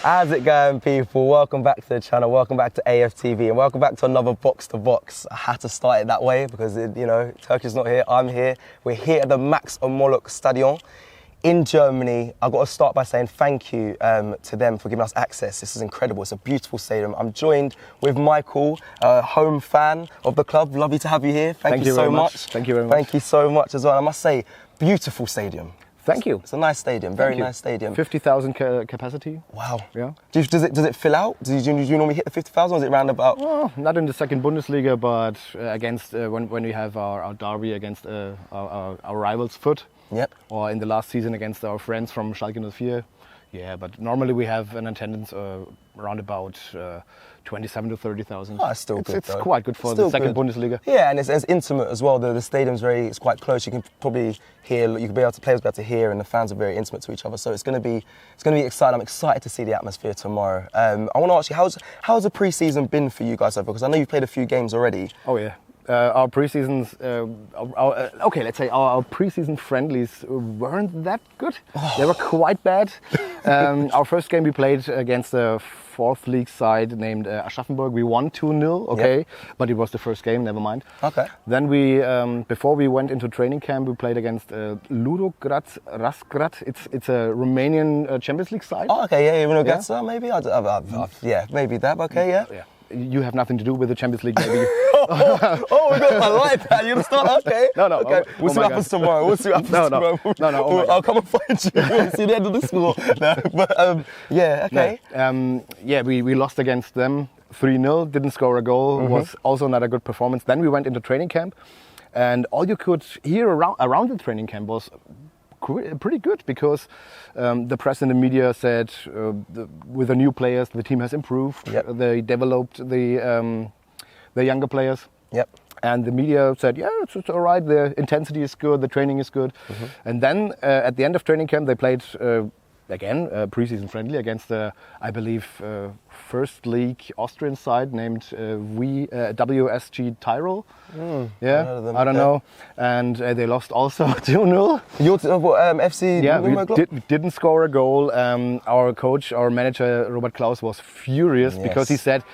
How's it going, people? Welcome back to the channel, welcome back to AFTV, and welcome back to another Box to Box. I had to start it that way because, Turkey's not here, I'm here. We're here at the Max Omoluk Stadion in Germany. I've got to start by saying thank you to them for giving us access. This is incredible. It's a beautiful stadium. I'm joined with Michael, a home fan of the club. Lovely to have you here. Thank you so much. Thank you very much. Thank you so much as well. I must say, beautiful stadium. Thank you. It's a nice stadium, very nice stadium. 50,000 capacity. Wow. Yeah. Does it fill out? Do you normally hit the 50,000 or is it round about? Well, not in the second Bundesliga, but against when we have our derby against our rivals Foot. Yep. Or in the last season against our friends from Schalke 04. Yeah, but normally we have an attendance around about 27 to 30,000. Oh, it's still good. It's quite good for the second Bundesliga. Yeah, and it's intimate as well. The stadium's it's quite close. You can probably hear, players will be able to hear, and the fans are very intimate to each other. So it's going to be exciting. I'm excited to see the atmosphere tomorrow. I want to ask you, how's the pre-season been for you guys? Because I know you've played a few games already. Oh yeah. Our pre-seasons, our pre-season friendlies weren't that good. Oh. They were quite bad. Our first game we played against a fourth league side named Aschaffenburg. We won 2-0, okay, yep. But it was the first game, never mind. Okay. Then we, before we went into training camp, we played against Ludogorets Razgrad. It's a Romanian Champions League side. Oh, okay, yeah, Ludogorets, maybe? Yeah, maybe that, okay, yeah. You have nothing to do with the Champions League, maybe. I like that. You're gonna start. Okay. No. Okay. We'll see what happens tomorrow. Tomorrow. No. I'll come and find you. We'll see the end of the score. Okay. No. We lost against them 3-0. Didn't score a goal. Mm-hmm. Was also not a good performance. Then we went into training camp, and all you could hear around the training camp was pretty good because the press and the media said with the new players the team has improved. Yep. They developed the younger players. Yep. And the media said, yeah, it's all right. The intensity is good. The training is good. Mm-hmm. And then at the end of training camp, they played again pre-season friendly against I believe first league Austrian side named WSG Tyrol. Yeah, I don't know. And they lost also 2-0. FC Nurnberg? We didn't score a goal. Our coach, our manager Robert Klaus was furious because he said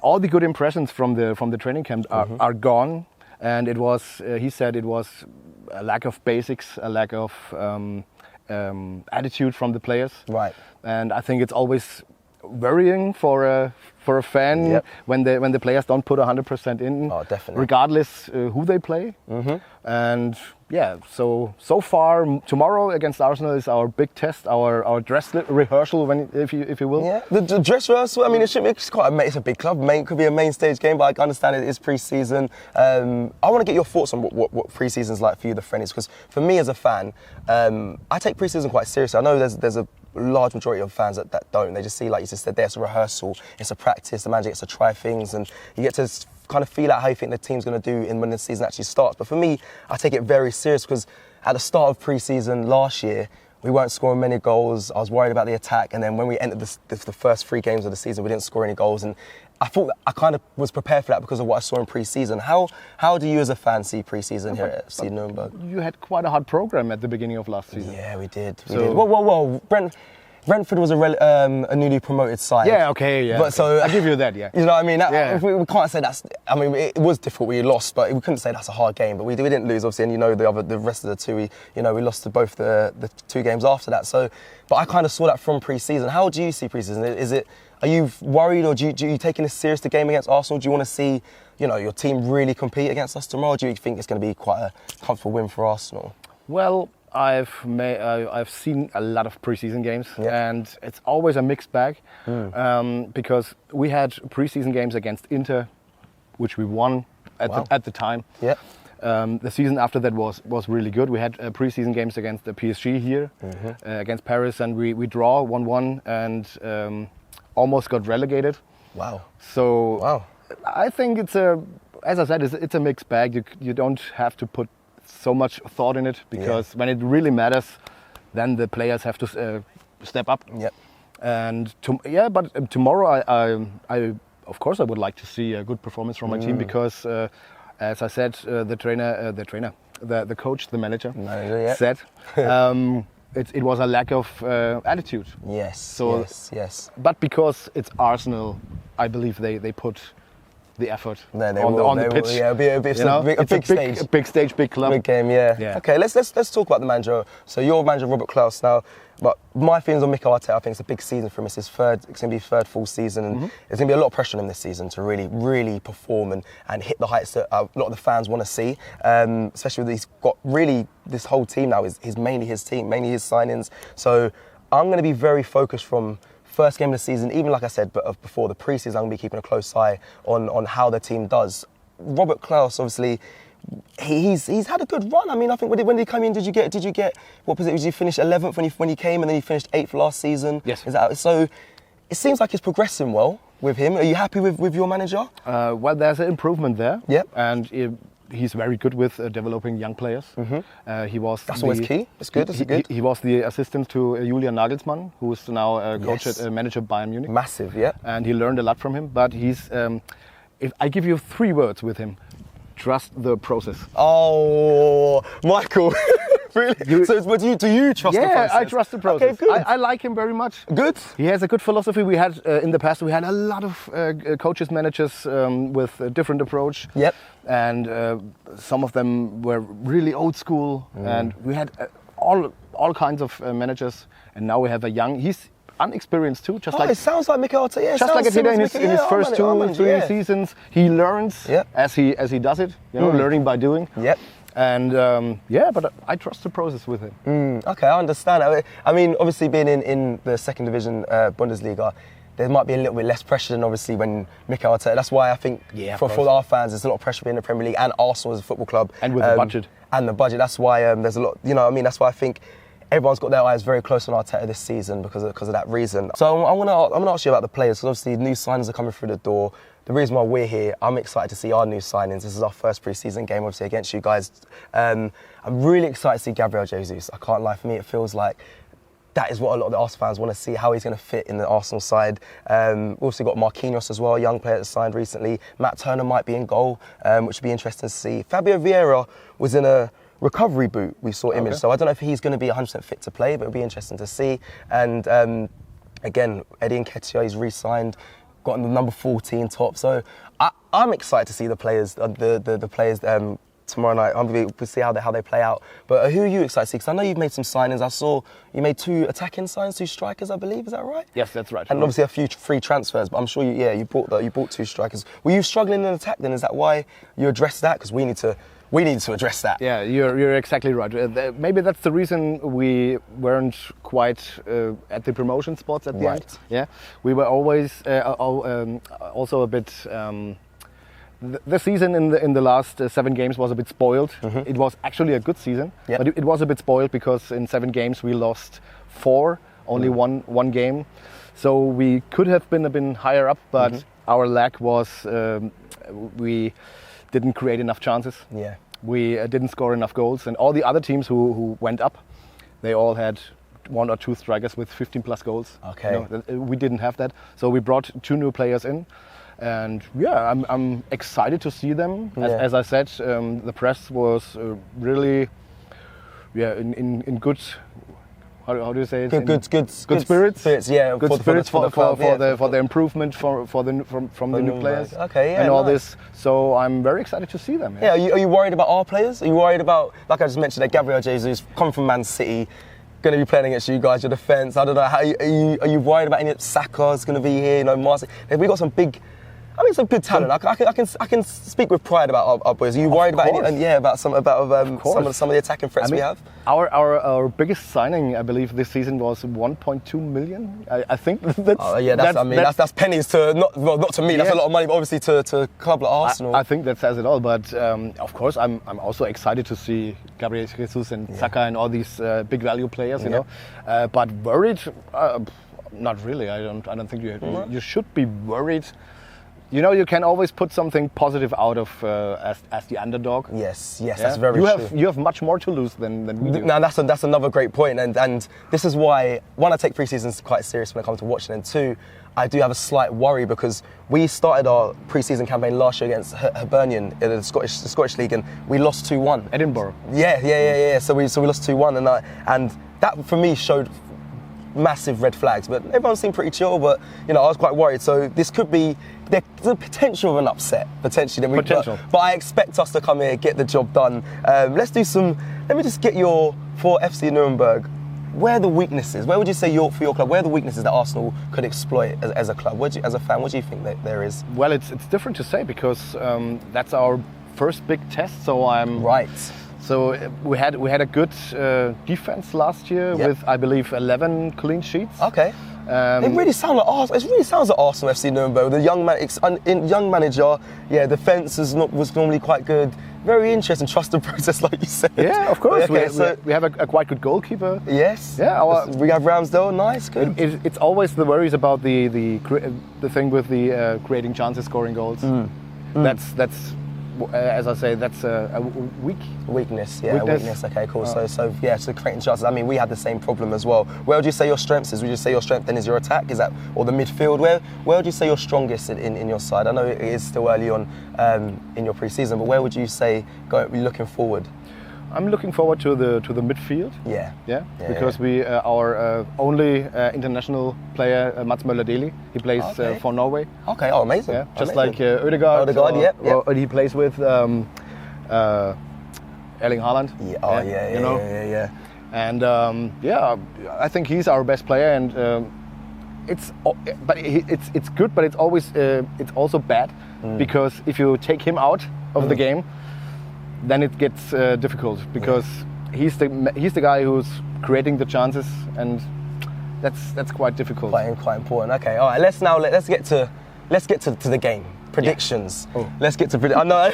all the good impressions from the training camp are gone, and it was he said it was a lack of basics, a lack of attitude from the players. Right. And I think it's always worrying for a fan when the players don't put 100% in. Oh, definitely. Regardless who they play. Mm-hmm. And yeah, so far tomorrow against Arsenal is our big test, our dress rehearsal, if you will. Yeah, the dress rehearsal. I mean, it's a big club. Could be a main stage game, but I understand it is pre-season. I want to get your thoughts on what pre-season's like for you, the friendlies, because for me as a fan, I take pre-season quite seriously. I know there's a large majority of fans that don't. They just see, like you just said, there's a rehearsal, it's a practice, the manager gets to try things, and you get to kind of feel out how you think the team's going to do when the season actually starts. But for me, I take it very serious because at the start of pre-season last year, we weren't scoring many goals. I was worried about the attack, and then when we entered the first 3 games of the season, we didn't score any goals, and I thought I kind of was prepared for that because of what I saw in pre-season. How do you as a fan see pre-season here at FC Nurnberg? You had quite a hard program at the beginning of last season. Yeah, we did. Whoa. Brentford was a newly promoted side. Yeah, okay, yeah. But so I give you that, yeah. You know what I mean? We can't say that's. I mean, it was difficult. We lost, but we couldn't say that's a hard game. But we didn't lose, obviously. And the rest of the two, we lost to both the 2 games after that. So, but I kind of saw that from pre-season. How do you see pre-season? Are you worried, or do you taking this serious, the game against Arsenal? Do you want to see, your team really compete against us tomorrow? Or do you think it's going to be quite a comfortable win for Arsenal? Well, I've seen a lot of preseason games, and it's always a mixed bag because we had preseason games against Inter, which we won at the time. Yeah. The season after that was really good. We had preseason games against the PSG here, against Paris, and we draw 1-1 and almost got relegated. Wow. So I think it's a mixed bag. You don't have to put so much thought in it because when it really matters, then the players have to step up. Yep. And but tomorrow I of course I would like to see a good performance from my team because as I said, the coach, the manager said it was a lack of attitude. Yes. So, yes. But because it's Arsenal, I believe they put the effort on the pitch. Yeah, a big stage. A big stage, big club. Big game, yeah. Okay, let's talk about the manager. So you're manager Robert Klaus now. But my feelings on Mikel Arteta, I think it's a big season for him. It's his third. It's going to be his third full season, and there's going to be a lot of pressure on him this season to really perform and hit the heights that a lot of the fans want to see. Especially with he's got really this whole team now is mainly his team, mainly his signings. So I'm going to be very focused from first game of the season, even like I said, but before the pre-season, I'm going to be keeping a close eye on how the team does. Robert Klaus, obviously. He's had a good run. I mean, I think when did he come in? Did you get what position? Did you finish 11th when he came, and then he finished 8th last season? Yes. So it seems like he's progressing well with him. Are you happy with your manager? Well, there's an improvement there. Yep. And he's very good with developing young players. That's always key. It's good. He was the assistant to Julian Nagelsmann, who is now manager Bayern Munich. Massive, yeah. And he learned a lot from him. But he's, if I give you 3 words with him. Trust the process. Oh, Michael. Really? Do you trust the process? Yeah, I trust the process. Okay, good. I like him very much. Good. He has a good philosophy. We had in the past, we had a lot of coaches, managers with a different approach. Yep. And some of them were really old school. And we had all kinds of managers. And now we have a young. He's unexperienced too, it sounds like Mikel Arteta. Yeah, just like Arteta in his first 2-3 seasons, he learns as he does it. Learning by doing. Yep. And but I trust the process with him. Okay, I understand. I mean, obviously being in the second division Bundesliga, there might be a little bit less pressure than obviously when Mikel Arteta. That's why I think for our fans, there's a lot of pressure being in the Premier League and Arsenal as a football club. And with the budget. And the budget. That's why there's a lot. That's why I think. Everyone's got their eyes very close on Arteta this season because of that reason. So I'm gonna ask you about the players, because obviously new signings are coming through the door. The reason why we're here, I'm excited to see our new signings. This is our first pre-season game, obviously, against you guys. I'm really excited to see Gabriel Jesus. I can't lie, for me, it feels like that is what a lot of the Arsenal fans want to see, how he's going to fit in the Arsenal side. We've also got Marquinhos as well, a young player that signed recently. Matt Turner might be in goal, which would be interesting to see. Fabio Vieira was in a recovery boot, we saw image, so I don't know if he's going to be 100% fit to play, but it'll be interesting to see. And again, Eddie Nketiah, he's re-signed, got the number 14 top, so I'm excited to see the players, the players tomorrow night. I'm going to see how they play out. But who are you excited to see? Because I know you've made some signings. I saw you made 2 attacking signs, 2 strikers, I believe. Is that right? Yes, that's right. And obviously a few free transfers. But I'm sure you bought 2 strikers. Were you struggling in attack then? Is that why you addressed that? Because we need to address that. Yeah, you're exactly right. Maybe that's the reason we weren't quite at the promotion spots at the end. Yeah, we were always also a bit. The season in the last 7 games was a bit spoiled. It was actually a good season, but it was a bit spoiled because in 7 games we lost 4, only one game. So we could have been a bit higher up, but our lack was we didn't create enough chances. Yeah. We didn't score enough goals, and all the other teams who went up, they all had 1 or 2 strikers with 15 plus goals. Okay. We didn't have that, so we brought 2 new players in, and I'm excited to see them. As I said, the press was really in good. How do you say it? Good spirits. Yeah, good spirits for the improvement from the new players. Okay, yeah, and all this. So I'm very excited to see them. Yeah, are you worried about our players? Are you worried about, like I just mentioned, that Gabriel Jesus coming from Man City, going to be playing against you guys, your defence? I don't know. Are you worried about any? Saka's going to be here. Marseille. We got some big. Some good talent. I can speak with pride about our boys. Are you worried about any? About some of the attacking threats we have. Our biggest signing, I believe, this season was 1.2 million. I think that's. That's pennies to not to me. That's a lot of money, but obviously to a club like Arsenal. I think that says it all. But of course, I'm also excited to see Gabriel Jesus and Saka and all these big value players. But worried? Not really. I don't think you should be worried. You know, you can always put something positive out of as the underdog. Yes, Yeah? that's very true. You have much more to lose than we do. Now that's another great point, and this is why, one, I take pre-seasons quite serious when it comes to watching, and two, I do have a slight worry because we started our pre-season campaign last year against Hibernian in the Scottish League, and we lost 2-1. Edinburgh. Yeah. So we lost 2-1, and that for me showed massive red flags. But everyone seemed pretty chill. But I was quite worried. So this could be there's a potential of an upset potentially. But I expect us to come here, get the job done. Let me just get for FC Nurnberg. Where are the weaknesses? Where would you say for your club? Where are the weaknesses that Arsenal could exploit as a club? As a fan, what do you think that there is? Well, it's different to say because that's our first big test. So right. So we had a good defense last year with, I believe, 11 clean sheets. Okay. It really sounds like Arsenal. It really sounds like Arsenal FC Nuremberg. The young manager. Yeah, defense was normally quite good. Very interesting, trusted process, like you said. Yeah, of course. Okay, we have a quite good goalkeeper. Yes. Yeah. We have Ramsdale. Nice. Good. It's always the worries about the thing with the creating chances, scoring goals. That's as I say, that's a weakness. Yeah, weakness. Okay, cool. So creating chances. I mean, we had the same problem as well. Where would you say your strengths is? Would you say your strength then is your attack? Is that, or the midfield? Where would you say you're strongest in your side? I know it is still early on in your pre-season, but where would you say looking forward? I'm looking forward to the midfield. Yeah. Because we our only international player, Mats Møller-Deli, he plays for Norway. Okay. Oh, amazing. Yeah. Just like Ødegaard. Or he plays with Erling Haaland. Yeah. And I think he's our best player, and it's good, but it's always it's also bad because if you take him out of the game, then it gets difficult because he's the guy who's creating the chances, and that's quite difficult. Quite important. Okay, all right. Let's get to the game. Predictions. Yeah. Oh. Let's get to I know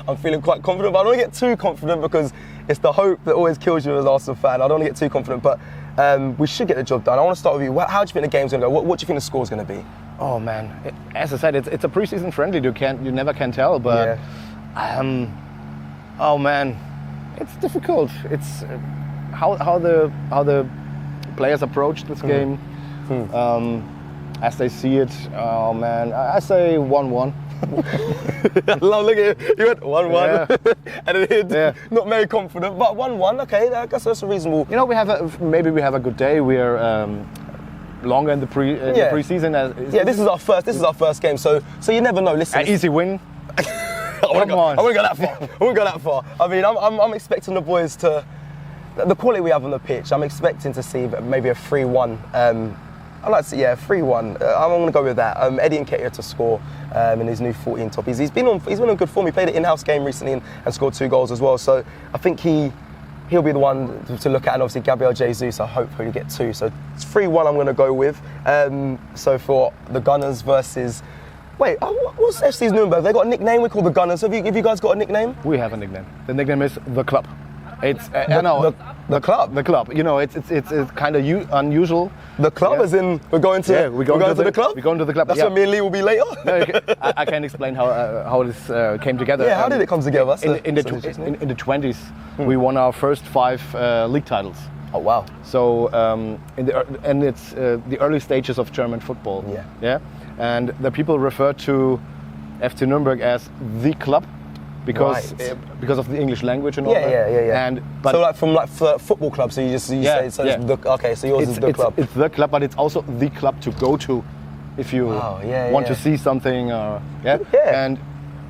I'm feeling quite confident, but I don't want to get too confident because it's the hope that always kills you as an Arsenal fan. I don't want to get too confident, but we should get the job done. I want to start with you. How do you think the game's going to go? What do you think the score's going to be? Oh man, as I said, it's a pre-season friendly. You never can tell, but. Yeah. Oh man, it's difficult. It's how the players approach this game, as they see it. Oh man, I say 1-1. Look at you. You went 1-1, and it not very confident, but 1-1. Okay, I guess that's a reasonable. You know, maybe we have a good day. We're longer in the pre-season. This is our first game, so you never know. Listen, an easy win. I wouldn't go that far. I mean, I'm expecting the boys to, the quality we have on the pitch, I'm expecting to see maybe a 3-1. I'd like to see, 3-1. I'm going to go with that. Eddie Nketiah to score in his new 14 top. He's been on good form. He played an in-house game recently and scored 2 goals as well. So I think he'll be the one to look at, and obviously Gabriel Jesus, I hope he'll get 2. So it's 3-1 I'm going to go with. So for the Gunners versus... Wait, what's FC's Nuremberg? They got a nickname. We call the Gunners. Have you guys got a nickname? We have a nickname. The nickname is the Club. It's the Club. The Club. You know, it's kind of unusual. The Club, as in we're going to the Club. We're going to the Club. That's where me and Lee will be later. I can't explain how this came together. Yeah, how did it come together? In the 20s, we won our first 5 league titles. Oh wow! So it's the early stages of German football. Yeah. And the people refer to FC Nuremberg as the club because of the English language and all that. Yeah. So from football club, so you say so. Okay, so yours is the club. It's the club, but it's also the club to go to if you want to see something. And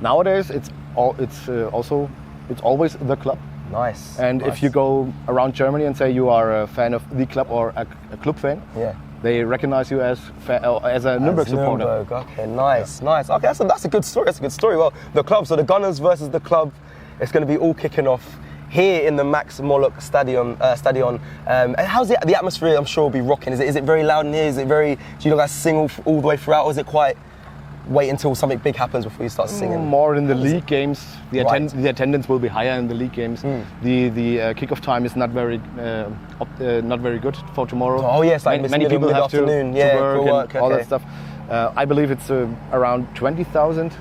nowadays it's always the club. Nice. And if you go around Germany and say you are a fan of the club or a club fan, they recognize you as a Nuremberg supporter. Okay, nice. Okay, that's a good story. Well, the club, so the Gunners versus the club, it's going to be all kicking off here in the Max Morlock Stadion. And how's the atmosphere? I'm sure will be rocking. Is it very loud in here? Do you guys sing all the way throughout, or is it quite wait until something big happens before you start singing? More in the league games. The attendance will be higher in the league games. The kickoff time is not very good for tomorrow. Oh yes, like many people have to work and all that stuff. I believe it's around 20,000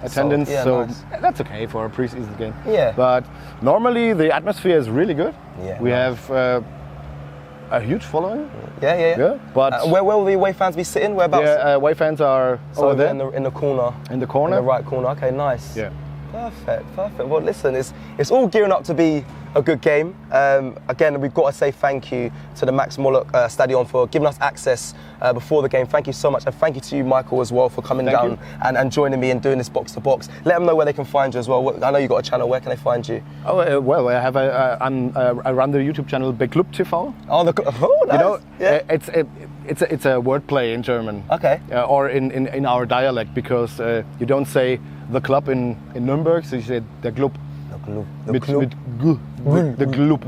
attendance, so nice. that's okay for a preseason game. Yeah. But normally the atmosphere is really good. Yeah, we nice. have a huge following. Yeah. But where will the away fans be sitting? Whereabouts? yeah, away fans are over there in the corner. In the corner. In the right corner. Okay, nice. Yeah. Perfect. Well, listen, it's all gearing up to be a good game. Again, we've got to say thank you to the Max Morlock Stadion for giving us access before the game. Thank you so much, and thank you to you, Michael, as well, for coming down and joining me and doing this box to box. Let them know where they can find you as well. I know you've got a channel. Where can they find you? Oh well, I have I run the YouTube channel Beklubbt TV. Oh, nice. You know, yeah. It's a wordplay in German. Okay. Or in our dialect, because you don't say the club in Nurnberg, so you say der Club. The club. The Club.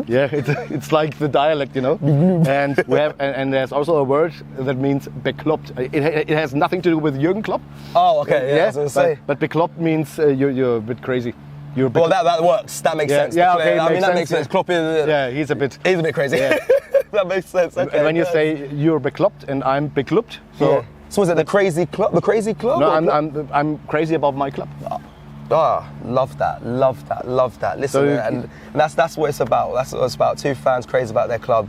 Yeah, it's like the dialect, you know. And we have and there's also a word that means bekloppt. It has nothing to do with Jürgen Klopp. Oh, okay. Yeah, I was gonna say. But bekloppt means you're a bit crazy. Well, that works. That makes sense. Yeah, okay. That makes sense. Klopp is. He's a bit crazy. Yeah. That makes sense. Okay. And when you say you're bekloppt and I'm beklubbt, so. Yeah. So is it the crazy club? The crazy club? No, I'm crazy about my club. Love that. Listen, So and that's what it's about. That's what it's about. Two fans crazy about their club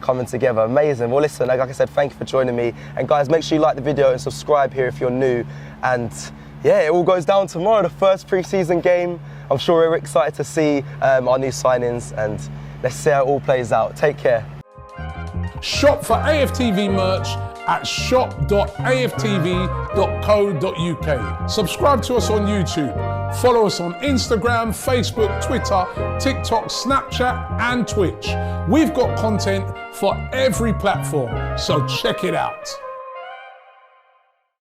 coming together. Amazing. Well, listen, like I said, thank you for joining me. And guys, make sure you like the video and subscribe here if you're new. And yeah, it all goes down tomorrow, the first pre-season game. I'm sure we're excited to see our new signings, and let's see how it all plays out. Take care. Shop for AFTV merch at shop.aftv.co.uk. Subscribe to us on YouTube. Follow us on Instagram, Facebook, Twitter, TikTok, Snapchat and Twitch. We've got content for every platform, so check it out.